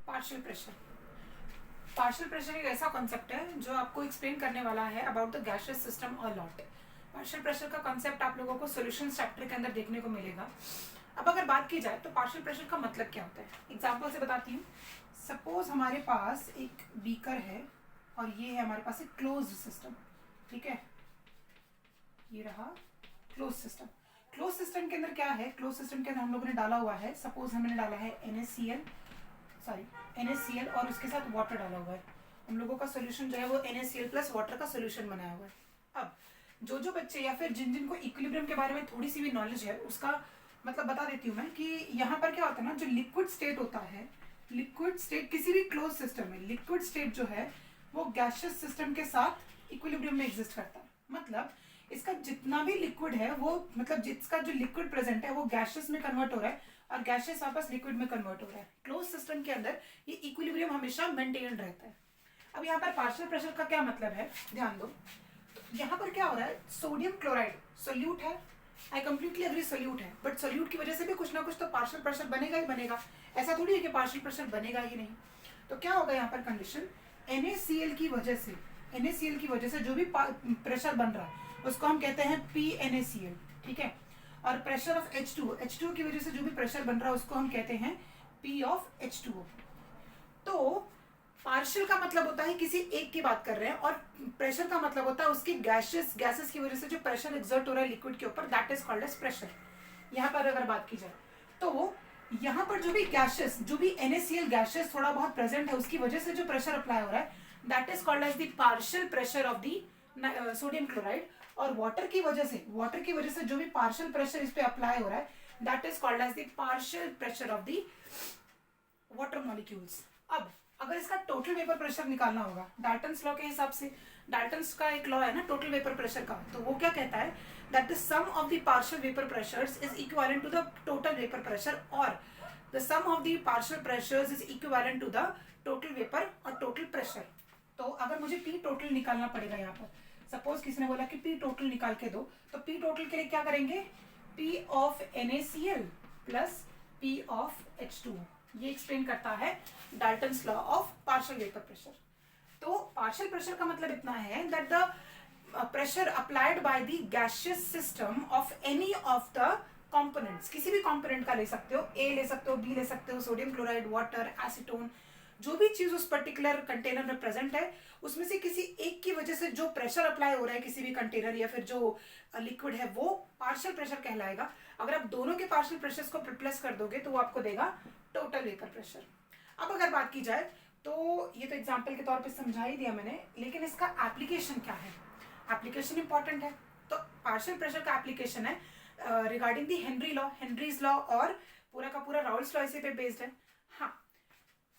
Partial pressure. Partial pressure एक ऐसा concept है जो आपको एक्सप्लेन करने वाला है अबाउट द गैसियस सिस्टम और लॉट। पार्शियल प्रेशर का कॉन्सेप्ट आप लोगों को सॉल्यूशन चैप्टर के अंदर देखने को मिलेगा। अब अगर बात की जाए तो पार्शियल प्रेशर का मतलब क्या होता है, एग्जाम्पल से बताती हूँ। सपोज हमारे पास एक बीकर है और ये है हमारे पास एक क्लोज्ड सिस्टम, ठीक है, ये रहा क्लोज सिस्टम। क्लोज सिस्टम के अंदर क्या है, क्लोज सिस्टम के अंदर हम लोगों ने डाला हुआ है, सपोज हमने डाला है NaCl और उसके साथ वाटर डाला हुआ है। हम लोगों का सोल्यूशन जो है वो NaCl प्लस वाटर का सोल्यूशन बनाया हुआ है। अब जो बच्चे या फिर जिन जिनको इक्विलिब्रियम के बारे में थोड़ी सी भी नॉलेज है उसका मतलब बता देती हूँ मैं कि यहाँ पर क्या होता है ना, जो लिक्विड स्टेट होता है, लिक्विड स्टेट किसी भी क्लोज सिस्टम में लिक्विड स्टेट जो है वो गैसियस सिस्टम के साथ इक्विलिब्रियम में एग्जिस्ट करता है। मतलब इसका जितना भी लिक्विड है वो मतलब जिसका जो लिक्विड प्रेजेंट है वो गैसियस में कन्वर्ट हो रहा है और गैसियस वापस लिक्विड में कन्वर्ट हो रहा है। क्लोज सिस्टम के अंदर ये इक्विलिब्रियम हमेशा मेंटेन रहता है। अब यहाँ पर पार्शियल प्रेशर का क्या मतलब है, ध्यान दो। तो यहाँ पर क्या हो रहा है, सोडियम क्लोराइड सोल्यूट है, आई कंप्लीटली अग्री सोल्यूट है, बट सोल्यूट की वजह से भी कुछ ना कुछ तो पार्शियल प्रेशर बनेगा ही बनेगा। ऐसा थोड़ी है कि पार्शियल प्रेशर बनेगा ही नहीं। तो क्या होगा यहाँ पर कंडीशन, NaCl की वजह से जो भी प्रेशर बन रहा है उसको हम कहते हैं PNaCl, ठीक है। और प्रेशर ऑफ H2O की वजह से जो भी प्रेशर बन रहा है उसको हम कहते हैं P ऑफ H2O। तो पार्शियल का मतलब होता है किसी एक की बात कर रहे हैं और प्रेशर का मतलब होता है उसकी गैसेस की वजह से जो प्रेशर एक्सर्ट हो रहा है लिक्विड के ऊपर, that is called as pressure. यहाँ पर अगर बात की जाए तो यहाँ पर जो भी गैसेस, जो भी NaCl गैसेस थोड़ा बहुत प्रेजेंट है उसकी वजह से जो प्रेशर अप्लाई हो रहा है that is called as the partial pressure of the sodium chloride. और वाटर की वजह से जो भी पार्शियल प्रेशर इस पे अप्लाई हो रहा है that is called as the partial pressure of the water molecules. अब अगर इसका टोटल वेपर प्रेशर निकालना होगा डाल्टन्स लॉ के हिसाब से, डाल्टन्स का एक लॉ है ना टोटल वेपर प्रेशर का, तो वो क्या कहता है that the sum of the partial vapour pressures is equivalent to the total vapour pressure और the sum of the partial pressures is equivalent to the total vapour और टोटल प्रेशर। तो अगर मुझे P टोटल निकालना पड़ेगा, यहाँ पर suppose किसी ने बोला कि P टोटल निकाल के दो, तो P टोटल के लिए क्या करेंगे, P of NaCl plus P of H2O। ये एक्सप्लेन करता है Dalton's law of partial vapour pressure. तो पार्शियल प्रेशर का मतलब इतना है that the pressure applied by the gaseous system of any of the components, किसी भी कंपोनेंट का ले सकते हो, A ले सकते हो, B ले सकते हो, सोडियम क्लोराइड, वाटर, एसीटोन, जो भी चीज उस पर्टिकुलर कंटेनर में प्रेजेंट है उसमें से किसी एक की वजह से जो प्रेशर अप्लाई हो रहा है किसी भी कंटेनर या फिर जो लिक्विड है वो पार्शियल प्रेशर कहलाएगा। अगर आप दोनों के पार्शियल प्रेशर्स को प्लस कर दोगे तो वो आपको देगा टोटल वेपर प्रेशर। अब अगर बात की जाए तो ये तो एग्जाम्पल के तौर पे समझा ही दिया मैंने, लेकिन इसका एप्लीकेशन क्या है, एप्लीकेशन इंपॉर्टेंट है। तो पार्शियल प्रेशर का एप्लीकेशन है रिगार्डिंग दी हेनरीज लॉ और पूरा का पूरा राउल्स लॉ इसी पे बेस्ड है। हाँ,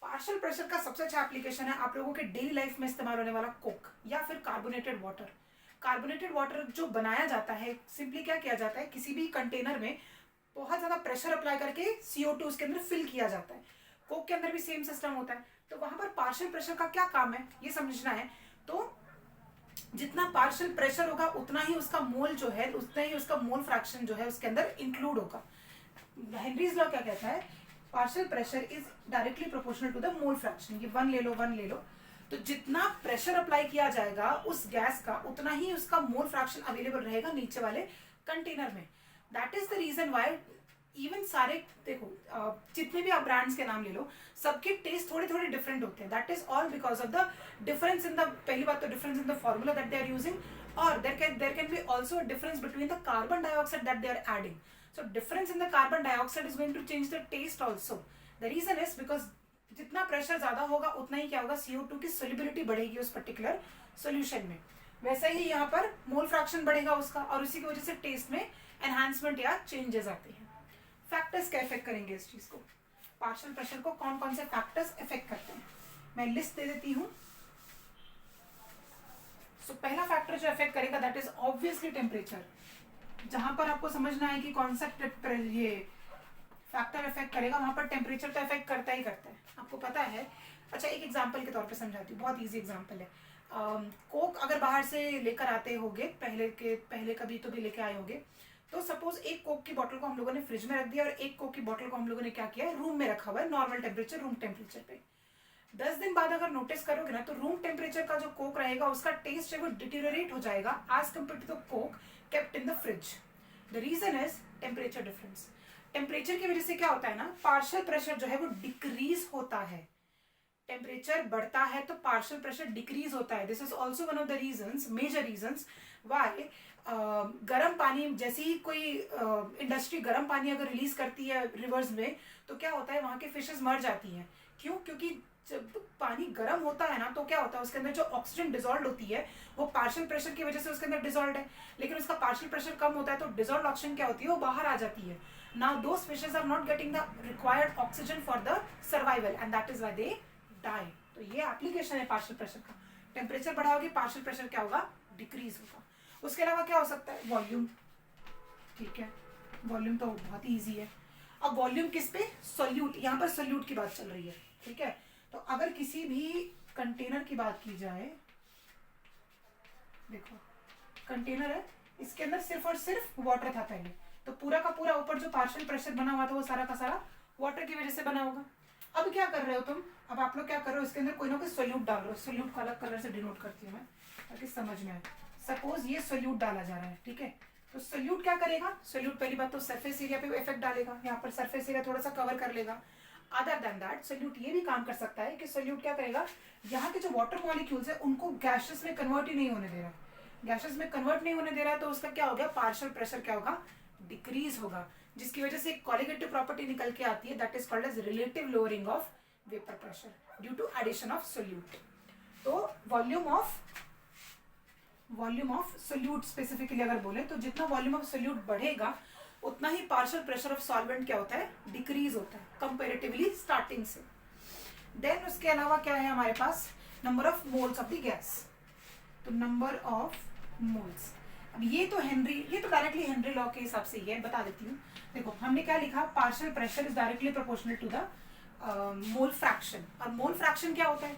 पार्शियल प्रेशर का सबसे अच्छा एप्लीकेशन है आप लोगों के डेली लाइफ में इस्तेमाल होने वाला कोक या फिर कार्बोनेटेड वाटर। कार्बोनेटेड वाटर जो बनाया जाता है, सिंपली क्या किया जाता है, किसी भी कंटेनर में बहुत ज्यादा प्रेशर अप्लाई करके CO2 उसके अंदर फिल किया जाता है। कोक के अंदर भी सेम सिस्टम होता है। तो वहां पर पार्शियल प्रेशर का क्या काम है ये समझना है। तो जितना पार्शियल प्रेशर होगा उतना ही उसका मोल जो है, उतना ही उसका मोल फ्रैक्शन जो है उसके अंदर इंक्लूड होगा। हेनरीज लॉ क्या कहता है, partial pressure is directly proportional to the mole fraction. ये 1 ले लो, तो जितना प्रेशर अप्लाई किया जाएगा उस गैस का उतना ही उसका मोल फ्रैक्शन अवेलेबल रहेगा नीचे वाले कंटेनर में। That is the reason why even सारे देखो जितने भी आप ब्रांड्स के नाम ले लो सबके टेस्ट थोड़े थोड़े डिफरेंट होते हैं। That is all because of the difference in the, पहली बात तो difference in the formula that they are using, और there can be also difference between the carbon dioxide that they are adding. So difference in the carbon dioxide is going to change the taste also. The reason is because जितना pressure ज्यादा होगा उतना ही क्या होगा, CO2 की solubility बढ़ेगी उस particular solution में। वैसे ही यहाँ पर मोल फ्रैक्शन बढ़ेगा उसका और उसी की वजह से टेस्ट में एनहांसमेंट या चेंजेस आते हैं। फैक्टर्स क्या इफेक्ट करेंगे इस चीज को, पार्शियल प्रेशर को कौन कौन से फैक्टर्स इफेक्ट करते हैं, मैं लिस्ट दे देती हूँ। पहला फैक्टर जो इफेक्ट करेगा दैट इज ऑब्वियसली टेम्परेचर। जहां पर आपको समझना है कि कौन सा ये फैक्टर इफेक्ट करेगा वहां पर टेम्परेचर तो इफेक्ट करता ही करता है, आपको पता है। अच्छा, एक एग्जांपल के तौर पे समझाती हूँ, बहुत इजी एग्जांपल है। कोक अगर बाहर से लेकर आते होगे, पहले कभी तो भी लेके आए होगे, तो सपोज एक कोक की बोतल को हम लोगों ने फ्रिज में रख दिया और एक कोक की बोतल को हम लोगों ने क्या किया, रूम में रखा हुआ है, नॉर्मल टेम्परेचर, रूम टेम्परेचर पे। 10 दिन बाद अगर नोटिस करोगे ना तो रूम टेम्परेचर का जो कोक रहेगा उसका टेस्ट है वो डिटेरियोरेट हो जाएगा as compare to the coke kept in the fridge. The reason is temperature difference. Temperature की वजह से क्या होता है ना, पार्शियल प्रेशर जो है वो डिक्रीज होता है। टेम्परेचर बढ़ता है तो पार्शियल प्रेशर डिक्रीज होता है। This is also one of the reasons, major reasons why गर्म पानी, जैसे ही कोई इंडस्ट्री गर्म पानी अगर रिलीज करती है रिवर्स में तो क्या होता है, वहां के फिशेस मर जाती हैं। क्यों? क्योंकि जब पानी गर्म होता है ना तो क्या होता है, उसके अंदर जो ऑक्सीजन डिजॉल्व होती है वो पार्शियल प्रेशर की वजह से उसके अंदर डिजॉल्व है, लेकिन उसका पार्शियल प्रेशर कम होता है तो डिजॉल्व ऑक्सीजन क्या होती है, वो बाहर आ जाती है। Now those fishes are not getting the required oxygen for the survival and that is why they die. तो ये एप्लीकेशन है पार्शियल प्रेशर का। टेम्परेचर बढ़ाओगे पार्शियल प्रेशर क्या होगा, डिक्रीज होगा। उसके अलावा क्या हो सकता है, वॉल्यूम। ठीक है, वॉल्यूम तो बहुत ही ईजी है। अब वॉल्यूम किस पे, सोल्यूट, यहाँ पर सोल्यूट की बात चल रही है। ठीक है, तो अगर किसी भी कंटेनर की बात की जाए, देखो कंटेनर है, इसके अंदर सिर्फ और सिर्फ वाटर था पहले, तो पूरा का पूरा ऊपर जो पार्शियल प्रेशर बना हुआ था वो सारा का सारा वाटर की वजह से बना होगा। अब क्या कर रहे हो तुम, अब आप लोग क्या कर रहे हो, इसके अंदर कोई ना कोई सोल्यूट डाल रहे हो। सोल्यूट को अलग कलर से डिनोट करती हूँ मैं ताकि समझ में आए। सपोज ये सोल्यूट डाला जा रहा है, ठीक है, तो सोल्यूट क्या करेगा, सोल्यूट पहली बात तो सरफेस एरिया पे इफेक्ट डालेगा, यहाँ पर सरफेस एरिया थोड़ा सा कवर कर लेगा। अदर देन दैट सोल्यूट ये भी काम कर सकता है कि सोल्यूट क्या करेगा, यहाँ के जो वाटर मॉलिक्यूल्स है उनको गैसेस में कन्वर्ट ही नहीं होने दे रहा है। गैसेस में कन्वर्ट नहीं होने दे रहा है तो उसका क्या हो गया, पार्शियल प्रेशर क्या होगा, डिक्रीज होगा, जिसकी वजह से एक कॉलिगेटिव प्रॉपर्टी निकल के आती है, that is called as relative lowering of vapour pressure due to addition of solute. तो वॉल्यूम ऑफ सोल्यूट स्पेसिफिकली अगर बोले तो जितना वॉल्यूम ऑफ सोल्यूट बढ़ेगा उतना ही पार्शियल प्रेशर ऑफ सॉल्वेंट क्या होता है, डिक्रीज होता है कंपैरेटिवली स्टार्टिंग से। देन उसके अलावा क्या है हमारे पास, number of moles of the gas. तो नंबर ऑफ मोल्स, अब ये तो डायरेक्टली हेनरी लॉ के हिसाब से ही है, बता देती हूँ। देखो हमने क्या लिखा, partial pressure is directly proportional to the mole fraction. और मोल फ्रैक्शन क्या होता है,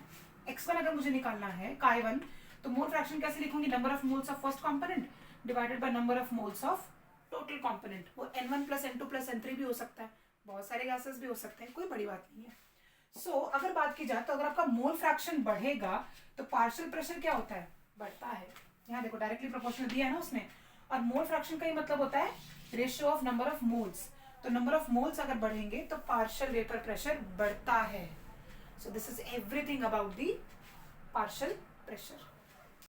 x1 अगर मुझे निकालना है chi1, तो मोल फ्रैक्शन कैसे लिखूंगी, number of moles of first component divided by number of moles of total component. वो n1 plus n2 plus n3 भी हो सकता है, बहुत सारे गैसेस भी हो सकते हैं, कोई बड़ी बात नहीं है। सो अगर बात की जाए तो अगर आपका मोल फ्रैक्शन बढ़ेगा तो पार्शियल प्रेशर क्या होता है, बढ़ता है। यहाँ देखो डायरेक्टली प्रोपोर्शनल दिया है ना उसने, और मोल फ्रैक्शन का ही मतलब होता है ratio of number of moles. तो नंबर ऑफ मोल्स अगर बढ़ेंगे तो पार्शियल वेपर प्रेशर बढ़ता है। So this is everything about the partial pressure.